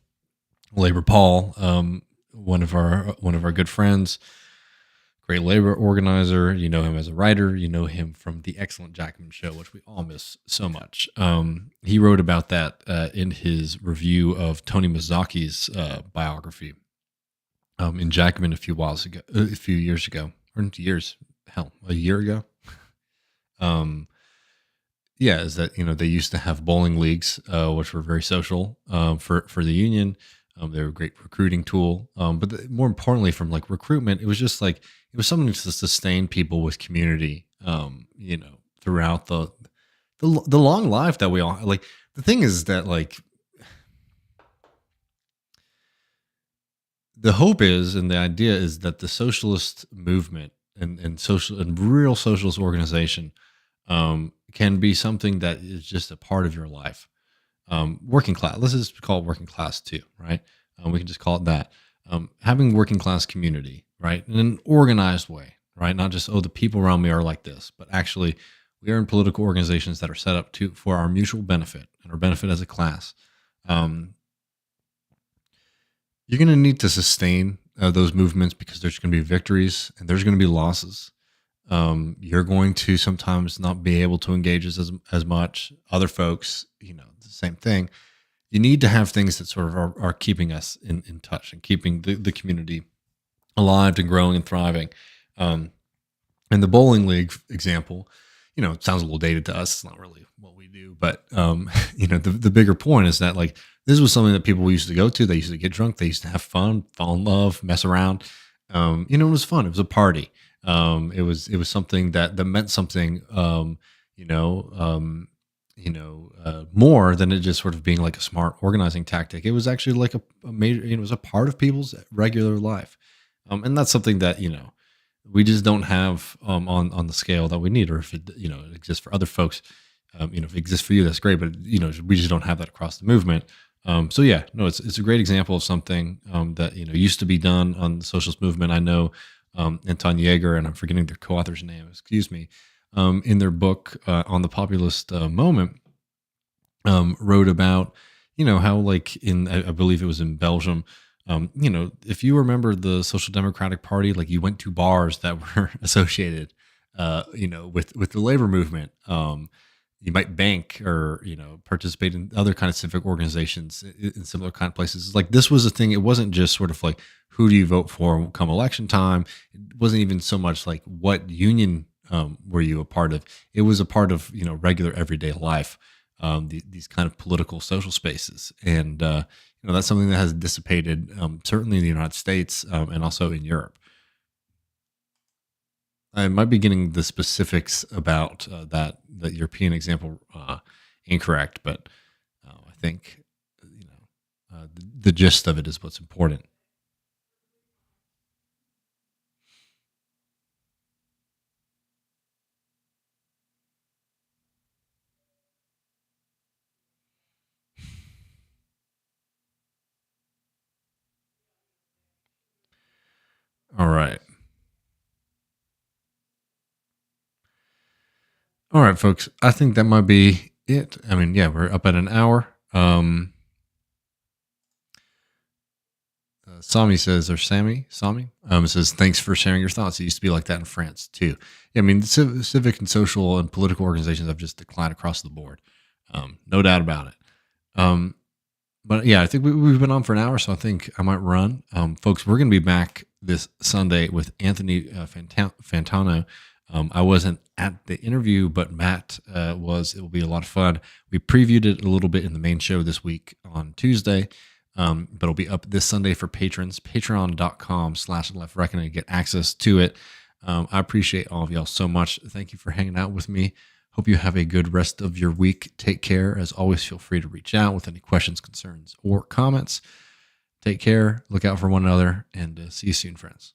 Labor Paul, one of our good friends, great labor organizer. You know him as a writer. You know him from the excellent Jackman Show, which we all miss so much. He wrote about that in his review of Tony Mazzocchi's biography in Jackman a few years ago, or years, hell, a year ago. Yeah, is that they used to have bowling leagues, which were very social for the union. They were a great recruiting tool, but more importantly, from like recruitment, it was just like it was something to sustain people with community. Throughout the long life that we all like. The thing is that like the hope is and the idea is that the socialist movement and social and real socialist organization can be something that is just a part of your life. Working class, let's just call it working class too, right? We can just call it that. Having working class community, right? In an organized way, right? Not just, oh, the people around me are like this, but actually we are in political organizations that are set up for our mutual benefit and our benefit as a class. You're going to need to sustain those movements because there's going to be victories and there's going to be losses. You're going to sometimes not be able to engage as much. Other folks, the same thing. You need to have things that sort of are keeping us in touch and keeping the community alive and growing and thriving. And the bowling league example, it sounds a little dated to us. It's not really what we do, but the bigger point is that like this was something that people used to go to. They used to get drunk. They used to have fun, fall in love, mess around. It was fun. It was a party. It was something that meant something, more than it just sort of being like a smart organizing tactic. It was actually like a major, it was a part of people's regular life. And that's something that, we just don't have on the scale that we need, or if it, it exists for other folks, if it exists for you, that's great, but we just don't have that across the movement. So yeah, no, it's a great example of something that used to be done on the socialist movement. I know Anton Yeager, and I'm forgetting their co-author's name, excuse me, in their book on the populist moment, wrote about how like I believe it was in Belgium. If you remember the Social Democratic Party, like you went to bars that were associated, with the labor movement. You might bank or participate in other kind of civic organizations in similar kind of places. Like this was a thing. It wasn't just sort of like who do you vote for come election time. It wasn't even so much like what union were you a part of. It was a part of regular everyday life. These kind of political social spaces, and that's something that has dissipated certainly in the United States and also in Europe. I might be getting the specifics about that European example incorrect, but I think the gist of it is what's important. All right. All right, folks. I think that might be it. I mean, yeah, we're up at an hour. Sami says, or Sami, says, thanks for sharing your thoughts. It used to be like that in France too. Yeah, I mean, civic and social and political organizations have just declined across the board. No doubt about it. But yeah, I think we've been on for an hour, so I think I might run. Folks, we're going to be back this Sunday with Anthony Fantano. I wasn't at the interview, but Matt was. It will be a lot of fun. We previewed it a little bit in the main show this week on Tuesday, but it'll be up this Sunday for patrons. Patreon.com/leftreckoning to get access to it. I appreciate all of y'all so much. Thank you for hanging out with me. Hope you have a good rest of your week. Take care. As always, feel free to reach out with any questions, concerns, or comments. Take care. Look out for one another, and see you soon, friends.